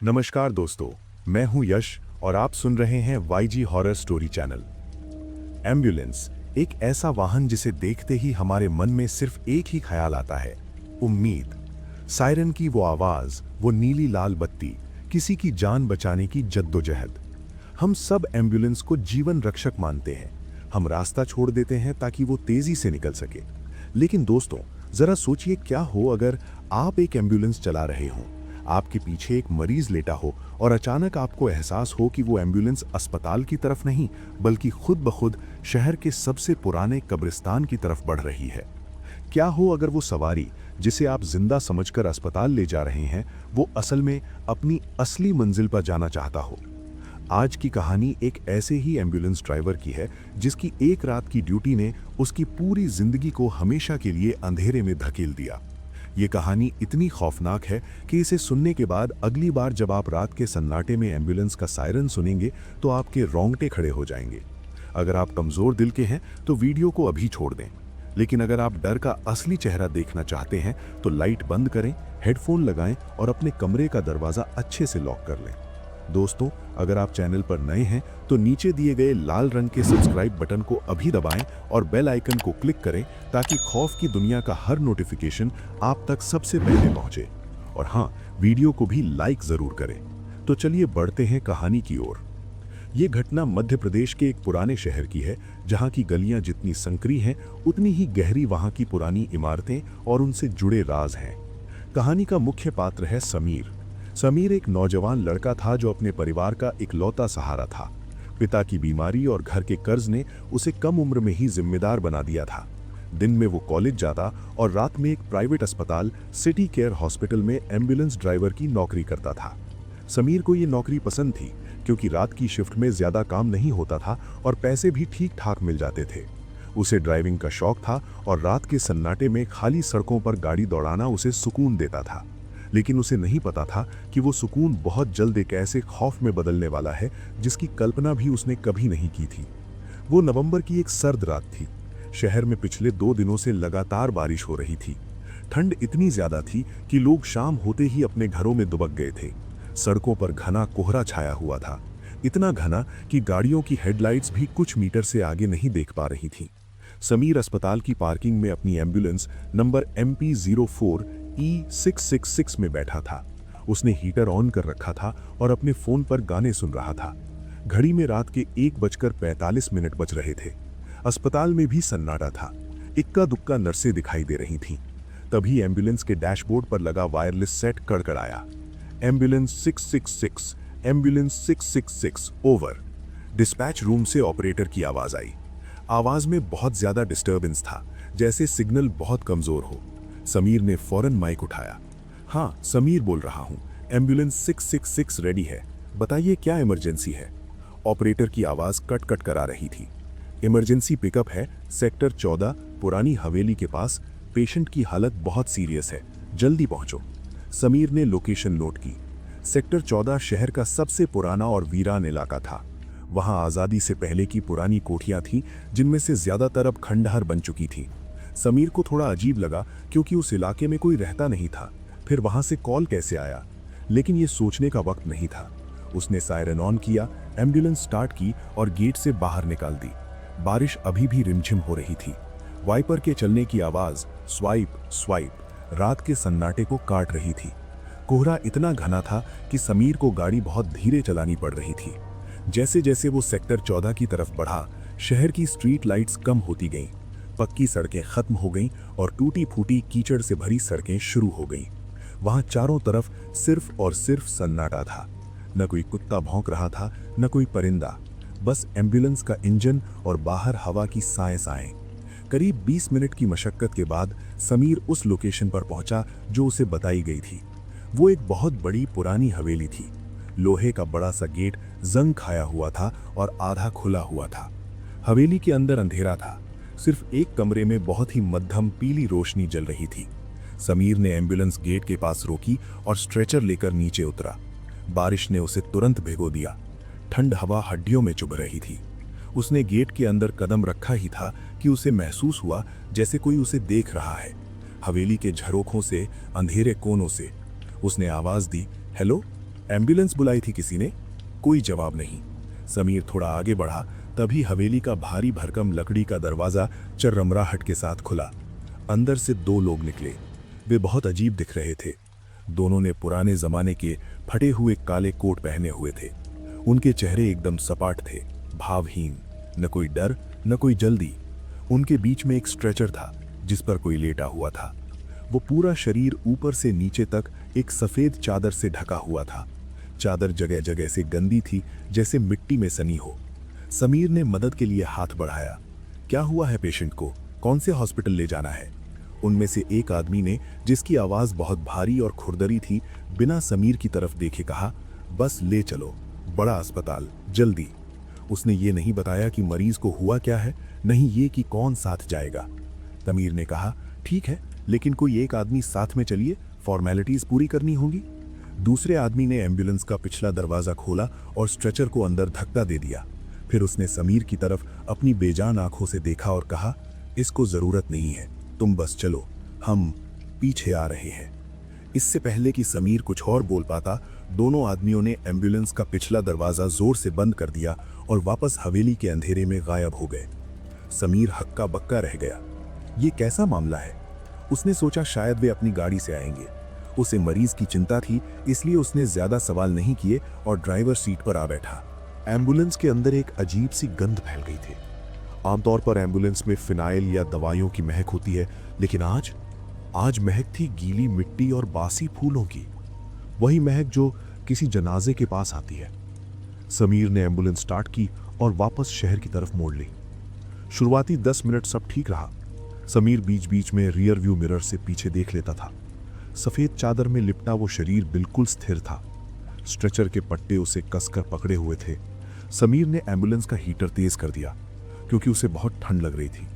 नमस्कार दोस्तों, मैं हूं यश और आप सुन रहे हैं YG horror story channel. Ambulance एक ऐसा वाहन जिसे देखते ही हमारे मन में सिर्फ एक ही ख्याल आता है, उम्मीद। सायरन की वो आवाज, वो नीली लाल बत्ती, किसी की जान बचाने की जद्दोजहद। हम सब एम्बुलेंस को जीवन रक्षक मानते हैं। हम रास्ता छोड़ देते हैं ताकि वो तेजी से निकल सके। लेकिन दोस्तों, जरा सोचिए, क्या हो अगर आप एक एम्बुलेंस चला रहे हों, आपके पीछे एक मरीज लेटा हो और अचानक आपको एहसास हो कि वो एम्बुलेंस अस्पताल की तरफ नहीं बल्कि खुद ब खुद शहर के सबसे पुराने कब्रिस्तान की तरफ बढ़ रही है। क्या हो अगर वो सवारी जिसे आप जिंदा समझकर अस्पताल ले जा रहे हैं, वो असल में अपनी असली मंजिल पर जाना चाहता हो। आज की कहानी एक ऐसे ही एम्बुलेंस ड्राइवर की है जिसकी एक रात की ड्यूटी ने उसकी पूरी जिंदगी को हमेशा के लिए अंधेरे में धकेल दिया। ये कहानी इतनी खौफनाक है कि इसे सुनने के बाद अगली बार जब आप रात के सन्नाटे में एम्बुलेंस का सायरन सुनेंगे तो आपके रोंगटे खड़े हो जाएंगे। अगर आप कमजोर दिल के हैं तो वीडियो को अभी छोड़ दें, लेकिन अगर आप डर का असली चेहरा देखना चाहते हैं तो लाइट बंद करें, हेडफोन लगाएं और अपने कमरे का दरवाजा अच्छे से लॉक कर लें। दोस्तों, अगर आप चैनल पर नए हैं तो नीचे दिए गए लाल रंग के सब्सक्राइब बटन को अभी दबाएं और बेल आइकन को क्लिक करें ताकि खौफ की दुनिया का हर नोटिफिकेशन आप तक सबसे पहले पहुंचे। और हाँ, वीडियो को भी लाइक जरूर करें। तो चलिए बढ़ते हैं कहानी की ओर। ये घटना मध्य प्रदेश के एक पुराने शहर की है, जहां की गलियां जितनी संकरी हैं उतनी ही गहरी वहां की पुरानी इमारतें और उनसे जुड़े राज हैं। कहानी का मुख्य पात्र है समीर। समीर एक नौजवान लड़का था जो अपने परिवार का इकलौता सहारा था। पिता की बीमारी और घर के कर्ज ने उसे कम उम्र में ही जिम्मेदार बना दिया था। दिन में वो कॉलेज जाता और रात में एक प्राइवेट अस्पताल सिटी केयर हॉस्पिटल में एम्बुलेंस ड्राइवर की नौकरी करता था। समीर को ये नौकरी पसंद थी क्योंकि रात की शिफ्ट में ज्यादा काम नहीं होता था और पैसे भी ठीक ठाक मिल जाते थे। उसे ड्राइविंग का शौक था और रात के सन्नाटे में खाली सड़कों पर गाड़ी दौड़ाना उसे सुकून देता था। लेकिन उसे नहीं पता था कि वो सुकून बहुत जल्द एक ऐसे खौफ में बदलने वाला है जिसकी कल्पना भी उसने कभी नहीं की थी। वो नवंबर की एक सर्द रात थी। शहर में पिछले 2 दिनों से लगातार बारिश हो रही थी। ठंड इतनी ज्यादा थी कि लोग शाम होते ही अपने घरों में दुबक गए थे। सड़कों पर घना कोहरा छाया हुआ था, इतना घना कि गाड़ियों की हेडलाइट्स भी कुछ मीटर से आगे नहीं देख पा रही थी। समीर अस्पताल की पार्किंग में अपनी एम्बुलेंस नंबर MP04E666 में बैठा था। उसने हीटर ऑन कर रखा था और अपने फोन पर गाने सुन रहा था। घड़ी में रात के 1:45 बज रहे थे। अस्पताल में भी सन्नाटा था। इक्का दुक्का नर्सें दिखाई दे रही थीं। तभी एम्बुलेंस के डैशबोर्ड पर लगा वायरलेस सेट कड़कड़ाया। Ambulance 666, ambulance 666, over. Dispatch room से ऑपरेटर की आवाज आई। आवाज में बहुत ज्यादा डिस्टर्बेंस था, जैसे सिग्नल बहुत कमजोर हो। समीर ने फौरन माइक उठाया। हाँ, समीर बोल रहा हूँ, एम्बुलेंस 666 रेडी है, बताइए क्या इमरजेंसी है। ऑपरेटर की आवाज कट कट करा रही थी। इमरजेंसी पिकअप है, सेक्टर 14 पुरानी हवेली के पास। पेशेंट की हालत बहुत सीरियस है, जल्दी पहुंचो। समीर ने लोकेशन नोट की। सेक्टर 14 शहर का सबसे पुराना और वीरान इलाका था। वहां आजादी से पहले की पुरानी कोठियां थीं, जिनमें से ज्यादातर अब खंडहर बन चुकी थीं। समीर को थोड़ा अजीब लगा क्योंकि उस इलाके में कोई रहता नहीं था। फिर वहां से कॉल कैसे आया? लेकिन ये सोचने का वक्त नहीं था। उसने सायरन ऑन किया, एम्बुलेंस स्टार्ट की और गेट से बाहर निकाल दी। बारिश अभी भी रिमझिम हो रही थी। वाइपर के चलने की आवाज स्वाइप स्वाइप रात के सन्नाटे को काट रही थी। कोहरा इतना घना था कि समीर को गाड़ी बहुत धीरे चलानी पड़ रही थी। जैसे जैसे वो सेक्टर 14 की तरफ बढ़ा, शहर की स्ट्रीट लाइट्स कम होती गईं। पक्की सड़कें खत्म हो गईं और टूटी फूटी कीचड़ से भरी सड़कें शुरू हो गईं। वहां चारों तरफ सिर्फ और सिर्फ सन्नाटा था। न कोई कुत्ता भौंक रहा था, न कोई परिंदा, बस एम्बुलेंस का इंजन और बाहर हवा की साएं साएं। करीब 20 मिनट की मशक्कत के बाद समीर उस लोकेशन पर पहुंचा जो उसे बताई गई थी। वो एक बहुत बड़ी पुरानी हवेली थी। लोहे का बड़ा सा गेट जंग खाया हुआ था और आधा खुला हुआ था। हवेली के अंदर अंधेरा था। सिर्फ एक कमरे में बहुत ही मध्यम पीली रोशनी जल रही थी। समीर ने एम्बुलेंस गेट के पास रोकी और स्ट्रेचर लेकर नीचे उतरा। बारिश ने उसे तुरंत भिगो दिया। ठंड हवा हड्डियों में चुभ रही थी। उसने गेट के अंदर कदम रखा ही था कि उसे महसूस हुआ जैसे कोई उसे देख रहा है। हवेली के झरोखों से, अंधेरे कोनों से। उसने आवाज दी, हेलो। एम्बुलेंस बुलाई थी किसी ने? कोई जवाब नहीं। समीर थोड़ा आगे बढ़ा, तभी हवेली का भारी भरकम लकड़ी का दरवाजा चर्रमराहट के साथ खुला। अंदर से दो लोग निकले। वे बहुत अजीब दिख रहे थे। दोनों ने पुराने जमाने के फटे हुए काले कोट पहने हुए थे। उनके चेहरे एकदम सपाट थे, भावहीन, न कोई डर न कोई जल्दी। उनके बीच में एक स्ट्रेचर था जिस पर कोई लेटा हुआ था। वो पूरा शरीर ऊपर से नीचे तक एक सफेद चादर से ढका हुआ था। चादर जगह जगह से गंदी थी, जैसे मिट्टी में सनी हो। समीर ने मदद के लिए हाथ बढ़ाया। क्या हुआ है पेशेंट को? कौन से हॉस्पिटल ले जाना है? उनमें से एक आदमी ने, जिसकी आवाज बहुत भारी और खुरदरी थी, बिना समीर की तरफ देखे कहा, बस ले चलो, बड़ा अस्पताल, जल्दी। उसने ये नहीं बताया कि मरीज को हुआ क्या है, नहीं ये कि कौन साथ जाएगा। समीर ने कहा, ठीक है, लेकिन कोई एक आदमी साथ में चलिए, फॉर्मेलिटीज पूरी करनी होगी। दूसरे आदमी ने एम्बुलेंस का पिछला दरवाजा खोला और स्ट्रेचर को अंदर धक्का दे दिया। फिर उसने समीर की तरफ अपनी बेजान आंखों से देखा और कहा, इसको जरूरत नहीं है, तुम बस चलो, हम पीछे आ रहे हैं। इससे पहले कि समीर कुछ और बोल पाता, दोनों आदमियों ने एम्बुलेंस का पिछला दरवाजा जोर से बंद कर दिया और वापस हवेली के अंधेरे में गायब हो गए। समीर हक्का बक्का रह गया। ये कैसा मामला है? उसने सोचा शायद वे अपनी गाड़ी से आएंगे। उसे मरीज की चिंता थी, इसलिए उसने ज्यादा सवाल नहीं किए और ड्राइवर सीट पर आ बैठा। एम्बुलेंस के अंदर एक अजीब सी गंध फैल गई थी। आमतौर पर एम्बुलेंस में फिनाइल या दवाइयों की महक होती है, लेकिन आज महक थी गीली मिट्टी और बासी फूलों की। वही महक जो किसी जनाजे के पास आती है। समीर ने एम्बुलेंस स्टार्ट की और वापस शहर की तरफ मोड़ ली। शुरुआती 10 मिनट सब ठीक रहा। समीर बीच बीच में रियर व्यू मिरर से पीछे देख लेता था। सफेद चादर में लिपटा वो शरीर बिल्कुल स्थिर था। स्ट्रेचर के पट्टे उसे कसकर पकड़े हुए थे। समीर ने एम्बुलेंस का हीटर तेज कर दिया क्योंकि उसे बहुत ठंड लग रही थी।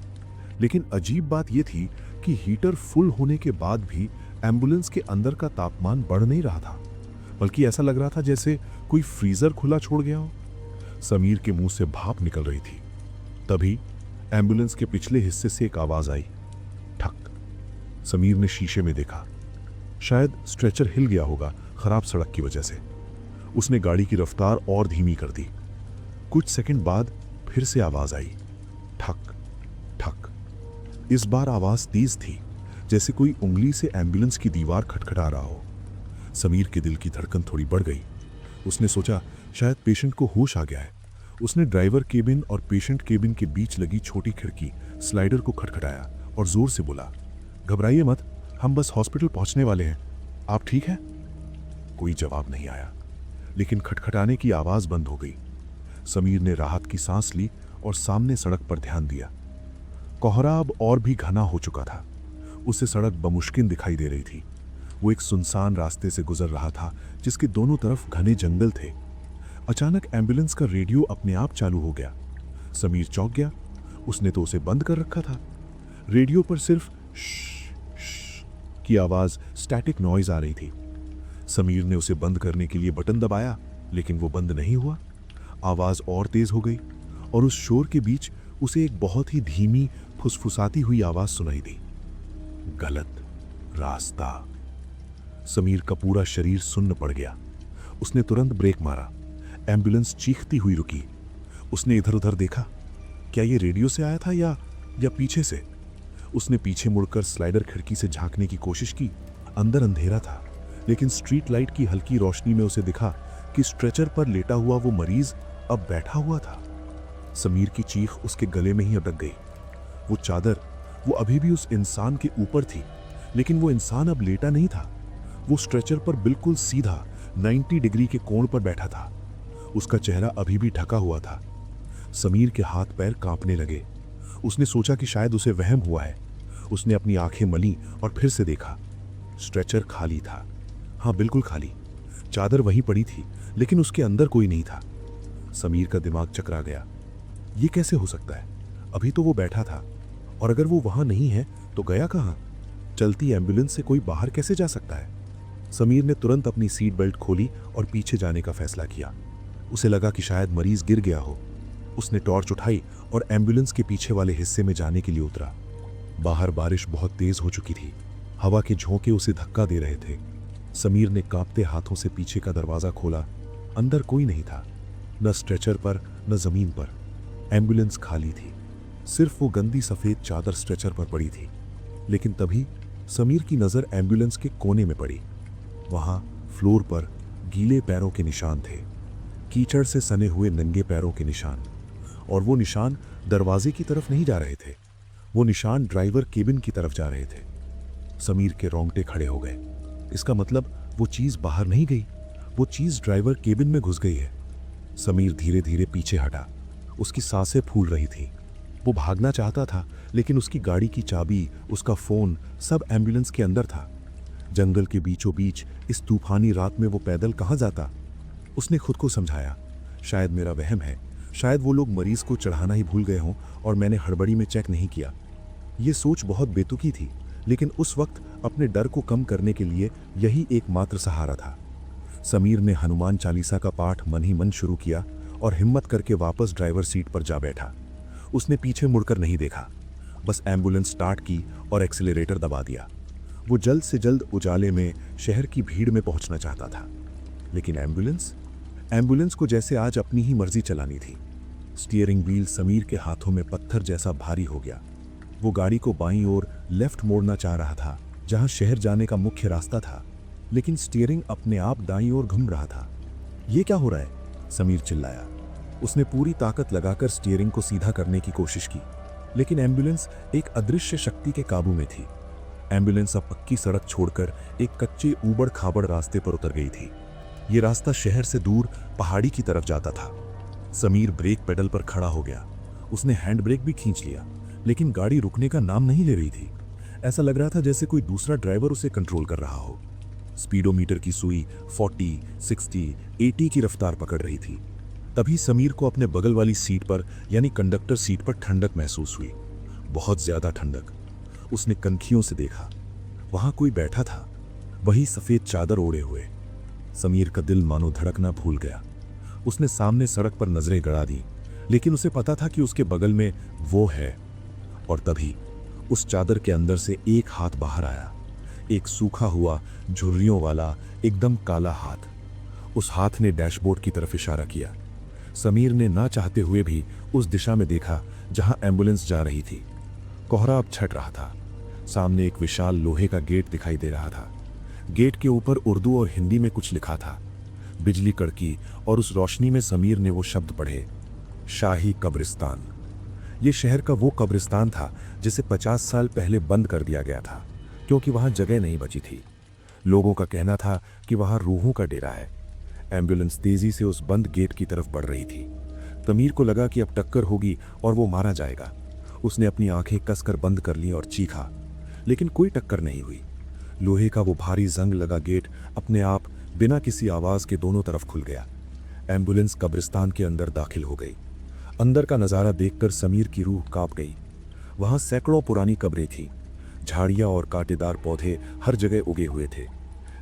लेकिन अजीब बात यह थी कि हीटर फुल होने के बाद भी एम्बुलेंस के अंदर का तापमान बढ़ नहीं रहा था, बल्कि ऐसा लग रहा था जैसे कोई फ्रीजर खुला छोड़ गया हो। समीर के मुंह से भाप निकल रही थी। तभी एम्बुलेंस के पिछले हिस्से से एक आवाज आई, ठक। समीर ने शीशे में देखा। शायद स्ट्रेचर हिल गया होगा खराब सड़क की वजह से। उसने गाड़ी की रफ्तार और धीमी कर दी। कुछ सेकंड बाद फिर से आवाज आई, ठक ठक। इस बार आवाज तेज थी, जैसे कोई उंगली से एम्बुलेंस की दीवार खटखटा रहा हो। समीर के दिल की धड़कन थोड़ी बढ़ गई। उसने सोचा शायद पेशेंट को होश आ गया है। उसने ड्राइवर केबिन और पेशेंट केबिन के बीच लगी छोटी खिड़की स्लाइडर को खटखटाया और जोर से बोला, घबराइए मत, हम बस हॉस्पिटल पहुंचने वाले हैं, आप ठीक हैं? कोई जवाब नहीं आया, लेकिन खटखटाने की आवाज बंद हो गई। समीर ने राहत की सांस ली और सामने सड़क पर ध्यान दिया। कोहरा अब और भी घना हो चुका था। उसे सड़क बमुश्किल दिखाई दे रही थी। वो एक सुनसान रास्ते से गुजर रहा था जिसके दोनों तरफ घने जंगल थे। अचानक एम्बुलेंस का रेडियो अपने आप चालू हो गया। समीर चौंक गया। उसने तो उसे बंद कर रखा था। रेडियो पर सिर्फ श्श की आवाज, स्टैटिक नॉइज आ रही थी। समीर ने उसे बंद करने के लिए बटन दबाया, लेकिन वो बंद नहीं हुआ। आवाज और तेज हो गई और उस शोर के बीच उसे एक बहुत ही धीमी फुसफुसाती हुई आवाज सुनाई दी, गलत रास्ता। समीर का पूरा शरीर सुन्न पड़ गया। उसने तुरंत ब्रेक मारा। एम्बुलेंस चीखती हुई रुकी। उसने इधर उधर देखा, क्या ये रेडियो से आया था या पीछे से? उसने पीछे मुड़कर स्लाइडर खिड़की से झांकने की कोशिश की। अंदर अंधेरा था, लेकिन स्ट्रीट लाइट की हल्की रोशनी में उसे दिखा कि स्ट्रेचर पर लेटा हुआ वो मरीज अब बैठा हुआ था। समीर की चीख उसके गले में ही अटक गई। वो चादर, वो अभी भी उस इंसान के ऊपर थी, लेकिन वो इंसान अब लेटा नहीं था। वो स्ट्रेचर पर बिल्कुल सीधा 90 डिग्री के कोण पर बैठा था। उसका चेहरा अभी भी ढका हुआ था। समीर के हाथ पैर कांपने लगे। उसने सोचा कि शायद उसे वहम हुआ है। उसने अपनी आंखें मली और फिर से देखा। स्ट्रेचर खाली था। हाँ, बिल्कुल खाली। चादर वहीं पड़ी थी, लेकिन उसके अंदर कोई नहीं था। समीर का दिमाग चकरा गया। ये कैसे हो सकता है? अभी तो वो बैठा था, और अगर वो वहां नहीं है तो गया कहां? चलती एम्बुलेंस से कोई बाहर कैसे जा सकता है? समीर ने तुरंत अपनी सीट बेल्ट खोली और पीछे जाने का फैसला किया। उसे लगा कि शायद मरीज गिर गया हो। उसने टॉर्च उठाई और एम्बुलेंस के पीछे वाले हिस्से में जाने के लिए उतरा। बाहर बारिश बहुत तेज हो चुकी थी। हवा के झोंके उसे धक्का दे रहे थे। समीर ने कांपते हाथों से पीछे का दरवाजा खोला। अंदर कोई नहीं था, न स्ट्रेचर पर न जमीन पर। एम्बुलेंस खाली थी, सिर्फ वो गंदी सफेद चादर स्ट्रेचर पर पड़ी थी। लेकिन तभी समीर की नजर एम्बुलेंस के कोने में पड़ी। वहां फ्लोर पर गीले पैरों के निशान थे, कीचड़ से सने हुए नंगे पैरों के निशान। और वो निशान दरवाजे की तरफ नहीं जा रहे थे, वो निशान ड्राइवर केबिन की तरफ जा रहे थे। समीर के रोंगटे खड़े हो गए। इसका मतलब वो चीज बाहर नहीं गई, वो चीज ड्राइवर केबिन में घुस गई है। समीर धीरे धीरे पीछे हटा। उसकी सांसें फूल रही थी। वो भागना चाहता था, लेकिन उसकी गाड़ी की चाबी, उसका फोन, सब एम्बुलेंस के अंदर था। जंगल के बीचों बीच इस तूफानी रात में वो पैदल कहाँ जाता? उसने खुद को समझाया, शायद मेरा वहम है, शायद वो लोग मरीज को चढ़ाना ही भूल गए हों और मैंने हड़बड़ी में चेक नहीं किया। ये सोच बहुत बेतुकी थी, लेकिन उस वक्त अपने डर को कम करने के लिए यही एकमात्र सहारा था। समीर ने हनुमान चालीसा का पाठ मन ही मन शुरू किया और हिम्मत करके वापस ड्राइवर सीट पर जा बैठा। उसने पीछे मुड़कर नहीं देखा, बस एम्बुलेंस स्टार्ट की और एक्सीलरेटर दबा दिया। वो जल्द से जल्द उजाले में शहर की भीड़ में पहुंचना चाहता था। लेकिन एम्बुलेंस को जैसे आज अपनी ही मर्जी चलानी थी। स्टीयरिंग व्हील समीर के हाथों में पत्थर जैसा भारी हो गया। वो गाड़ी को बाईं ओर लेफ्ट मोड़ना चाह रहा था, जहां शहर जाने का मुख्य रास्ता था, लेकिन स्टीयरिंग अपने आप दाईं ओर घूम रहा था। ये क्या हो रहा है? समीर चिल्लाया। उसने पूरी ताकत लगाकर स्टीयरिंग को सीधा करने की कोशिश की, लेकिन एम्बुलेंस एक अदृश्य शक्ति के काबू में थी। एम्बुलेंस अब पक्की सड़क छोड़कर एक कच्चे ऊबड़ खाबड़ रास्ते पर उतर गई थी। ये रास्ता शहर से दूर पहाड़ी की तरफ जाता था। समीर ब्रेक पेडल पर खड़ा हो गया। उसने हैंड ब्रेक भी खींच लिया, लेकिन गाड़ी रुकने का नाम नहीं ले रही थी। ऐसा लग रहा था जैसे कोई दूसरा ड्राइवर उसे कंट्रोल कर रहा हो। स्पीडोमीटर की सुई 40, 60, 80 की रफ्तार पकड़ रही थी। तभी समीर को अपने बगल वाली सीट पर, यानी कंडक्टर सीट पर ठंडक महसूस हुई, बहुत ज्यादा ठंडक। उसने कनखियों से देखा, वहां कोई बैठा था, वही सफेद चादर ओढ़े हुए। समीर का दिल मानो धड़कना भूल गया। उसने सामने सड़क पर नजरें गड़ा दी, लेकिन उसे पता था कि उसके बगल में वो है। और तभी उस चादर के अंदर से एक हाथ बाहर आया, एक सूखा हुआ, झुर्रियों वाला, एकदम काला हाथ। उस हाथ ने डैशबोर्ड की तरफ इशारा किया। समीर ने ना चाहते हुए भी उस दिशा में देखा जहां एम्बुलेंस जा रही थी। कोहरा अब छट रहा था। सामने एक विशाल लोहे का गेट दिखाई दे रहा था। गेट के ऊपर उर्दू और हिंदी में कुछ लिखा था। बिजली कड़की और उस रोशनी में समीर ने वो शब्द पढ़े, शाही कब्रिस्तान। ये शहर का वो कब्रिस्तान था जिसे 50 साल पहले बंद कर दिया गया था, क्योंकि वहां जगह नहीं बची थी। लोगों का कहना था कि वहां रूहों का डेरा है। एम्बुलेंस तेजी से उस बंद गेट की तरफ बढ़ रही थी। समीर को लगा कि अब टक्कर होगी और वो मारा जाएगा। उसने अपनी आंखें कसकर बंद कर ली और चीखा, लेकिन कोई टक्कर नहीं हुई। लोहे का वो भारी जंग लगा गेट अपने आप बिना किसी आवाज के दोनों तरफ खुल गया। एम्बुलेंस कब्रिस्तान के अंदर दाखिल हो गई। अंदर का नजारा देखकर समीर की रूह कांप गई। वहां सैकड़ों पुरानी कब्रें थीं। झाड़ियां और कांटेदार पौधे हर जगह उगे हुए थे।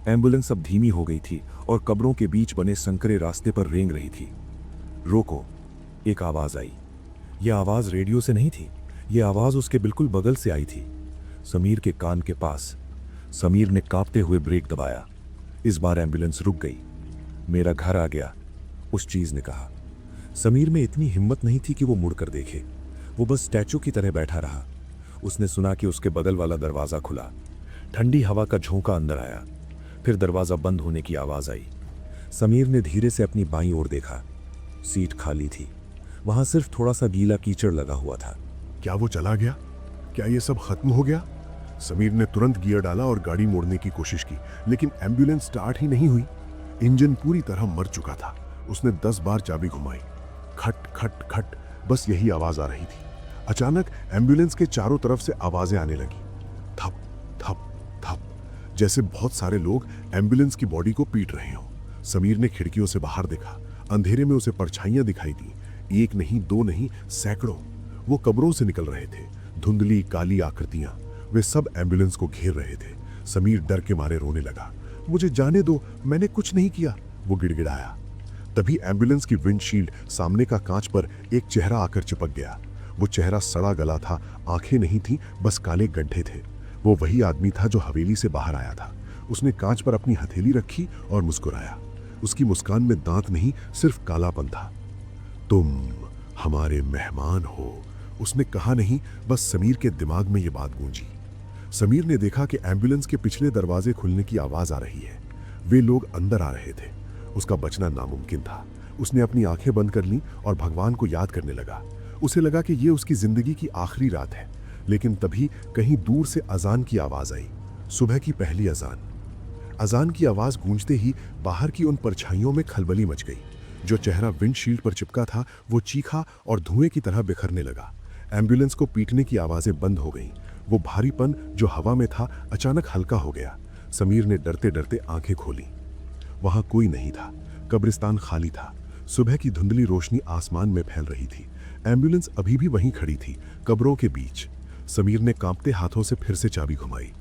एम्बुलेंस अब धीमी हो गई थी और कब्रों के बीच बने संकरे रास्ते पर रेंग रही थी। रोको, एक आवाज आई। यह आवाज रेडियो से नहीं थी, यह आवाज उसके बिल्कुल बगल से आई थी, समीर के कान के पास। समीर ने कांपते हुए ब्रेक दबाया। इस बार एम्बुलेंस रुक गई। मेरा घर आ गया, उस चीज ने कहा। समीर में इतनी हिम्मत नहीं थी कि वो मुड़कर देखे। वो बस स्टैचू की तरह बैठा रहा। उसने सुना कि उसके बगल वाला दरवाजा खुला। ठंडी हवा का झोंका अंदर आया। फिर दरवाजा बंद होने की आवाज आई। समीर ने धीरे से अपनी बाईं ओर देखा। सीट खाली थी। वहां सिर्फ थोड़ा सा गीला कीचड़ लगा हुआ था। क्या वो चला गया? क्या ये सब खत्म हो गया? समीर ने तुरंत गियर डाला और गाड़ी मोड़ने की कोशिश की, लेकिन एम्बुलेंस स्टार्ट ही नहीं हुई। इंजन पूरी तरह मर चुका था। उसने 10 बार चाबी घुमाई। खट खट खट, बस यही आवाज आ रही थी। अचानक एम्बुलेंस के चारों तरफ से आवाजें आने लगी। थप थप थप, जैसे बहुत सारे लोग एम्बुलेंस की बॉडी को पीट रहे हों। समीर ने खिड़कियों से बाहर देखा। अंधेरे में उसे परछाइयां दिखाई दी। एक नहीं, दो नहीं, सैकड़ों। वो कब्रों से निकल रहे थे, धुंधली काली आकृतियां। वे सब एम्बुलेंस को घेर रहे थे। समीर डर के मारे रोने लगा। मुझे जाने दो, मैंने कुछ नहीं किया, वो गिड़गिड़ाया। तभी एम्बुलेंस की विंडशील्ड सामने का कांच पर एक चेहरा आकर चिपक गया। वो चेहरा सड़ा गला था, आंखें नहीं थी, बस काले गड्ढे थे। वो वही आदमी था जो हवेली से बाहर आया था। उसने कांच पर अपनी हथेली रखी और मुस्कुराया। उसकी मुस्कान में दांत नहीं, सिर्फ कालापन था। तुम हमारे मेहमान हो, उसने कहा नहीं, बस समीर के दिमाग में यह बात गूंजी। समीर ने देखा कि एम्बुलेंस के पिछले दरवाजे खुलने की आवाज आ रही है। वे लोग अंदर आ रहे थे। उसका बचना नामुमकिन था। उसने अपनी आंखें बंद कर लीं और भगवान को याद करने लगा। उसे लगा कि यह उसकी जिंदगी की आखिरी रात है। लेकिन तभी कहीं दूर से अजान की आवाज आई। सुबह की पहली अजान। अजान की आवाज गूंजते ही बाहर की उन परछाइयों में खलबली मच गई। जो चेहरा विंडशील्ड पर चिपका था वो चीखा और धुएं की तरह बिखरने लगा। एम्बुलेंस को पीटने की आवाजें बंद हो गईं। वो भारीपन जो हवा में था अचानक हल्का हो गया। समीर ने डरते डरते आंखें खोली। वहां कोई नहीं था। कब्रिस्तान खाली था। सुबह की धुंधली रोशनी आसमान में फैल रही थी। एम्बुलेंस अभी भी वहीं खड़ी थी, कब्रों के बीच। समीर ने कांपते हाथों से फिर से चाबी घुमाई।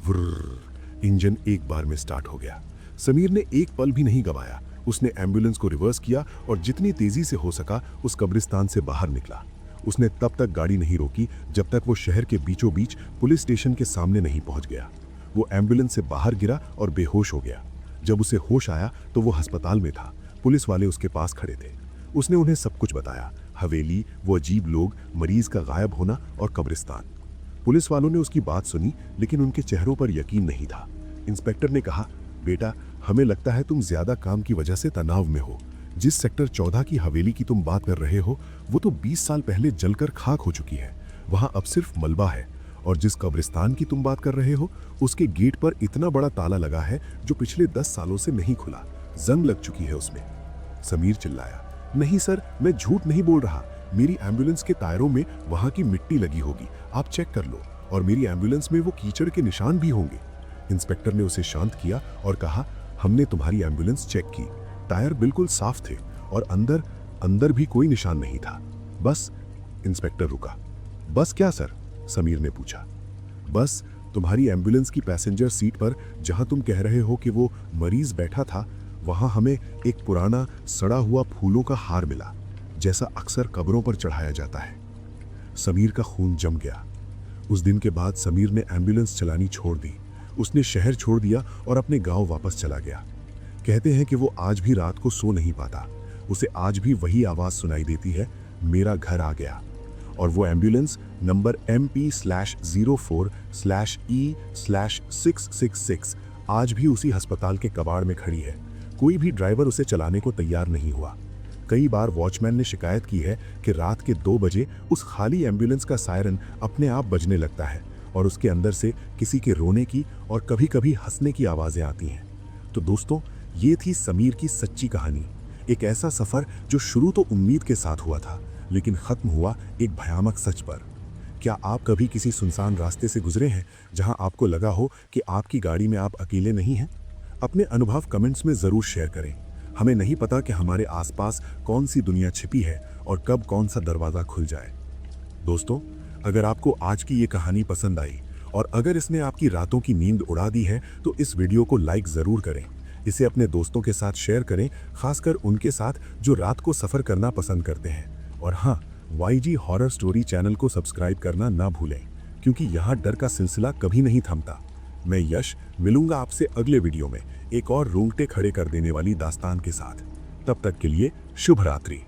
व्रर, इंजन एक बार में स्टार्ट हो गया। समीर ने एक पल भी नहीं गवाया। उसने एम्बुलेंस को रिवर्स किया और जितनी तेजी से हो सका उस कब्रिस्तान से बाहर निकला। उसने तब तक गाड़ी नहीं रोकी जब तक वो शहर के बीचों बीच पुलिस स्टेशन के सामने नहीं पहुंच गया। वो एम्बुलेंस से बाहर गिरा और बेहोश हो गया। जब उसे होश आया तो वो अस्पताल में था। पुलिस वाले उसके पास खड़े थे। उसने उन्हें सब कुछ बताया, हवेली, वो अजीब लोग, मरीज का गायब होना और कब्रिस्तान। पुलिस वालों ने उसकी बात सुनी, लेकिन उनके चेहरों पर यकीन नहीं था। इंस्पेक्टर ने कहा, बेटा, हमें लगता है तुम ज्यादा काम की वजह से तनाव में हो। जिस सेक्टर 14 की हवेली की तुम बात कर रहे हो वो तो 20 साल पहले जलकर खाक हो चुकी है। वहां अब सिर्फ मलबा है। और जिस कब्रिस्तान की तुम बात कर रहे हो उसके गेट पर इतना बड़ा ताला लगा है जो पिछले 10 सालों से नहीं खुला। जंग लग चुकी है उसमें। समीर चिल्लाया, नहीं सर, मैं झूठ नहीं बोल रहा। मेरी एम्बुलेंस के टायरों में वहां की मिट्टी लगी होगी, आप चेक कर लो। और मेरी एम्बुलेंस में वो कीचड़ के निशान भी होंगे। इंस्पेक्टर ने उसे शांत किया और कहा, हमने तुम्हारी एम्बुलेंस चेक की, टायर बिल्कुल साफ थे और अंदर भी कोई निशान नहीं था। बस। इंस्पेक्टर रुका। बस क्या सर? समीर ने पूछा। बस तुम्हारी एम्बुलेंस की पैसेंजर सीट पर जहां तुम कह रहे हो कि वो मरीज बैठा था, वहां हमें एक पुराना सड़ा हुआ फूलों का हार मिला, जैसा अक्सर कब्रों पर चढ़ाया जाता है। समीर का खून जम गया। उस दिन के बाद समीर ने एम्बुलेंस चलानी छोड़ दी। उसने शहर छोड़ दिया और अपने गांव वापस चला गया। कहते हैं कि वो आज भी रात को सो नहीं पाता। उसे आज भी वही आवाज सुनाई देती है, मेरा घर आ गया। और वो एम्बुलेंस नंबर MP/04/E/666 आज भी उसी अस्पताल के कबाड़ में खड़ी है। कोई भी ड्राइवर उसे चलाने को तैयार नहीं हुआ। कई बार वॉचमैन ने शिकायत की है कि रात के 2 बजे उस खाली एम्बुलेंस का सायरन अपने आप बजने लगता है और उसके अंदर से किसी के रोने की और कभी-कभी हंसने की आवाजें आती हैं। तो दोस्तों, ये थी समीर की सच्ची कहानी। एक ऐसा सफर जो शुरू तो उम्मीद के साथ हुआ था, लेकिन खत्म हुआ एक भयानक सच पर। क्या आप कभी किसी सुनसान रास्ते से गुजरे हैं जहां आपको लगा हो कि आपकी गाड़ी में आप अकेले नहीं हैं? अपने अनुभव कमेंट्स में जरूर शेयर करें। हमें नहीं पता कि हमारे आसपास कौन सी दुनिया छिपी है और कब कौन सा दरवाजा खुल जाए। दोस्तों, अगर आपको आज की ये कहानी पसंद आई और अगर इसने आपकी रातों की नींद उड़ा दी है तो इस वीडियो को लाइक जरूर करें। इसे अपने दोस्तों के साथ शेयर करें, खासकर उनके साथ जो रात को सफर करना पसंद करते हैं। और हाँ, YG हॉरर स्टोरी चैनल को सब्सक्राइब करना ना भूलें, क्योंकि यहाँ डर का सिलसिला कभी नहीं थमता। मैं यश मिलूंगा आपसे अगले वीडियो में एक और रोंगटे खड़े कर देने वाली दास्तान के साथ। तब तक के लिए शुभ रात्रि।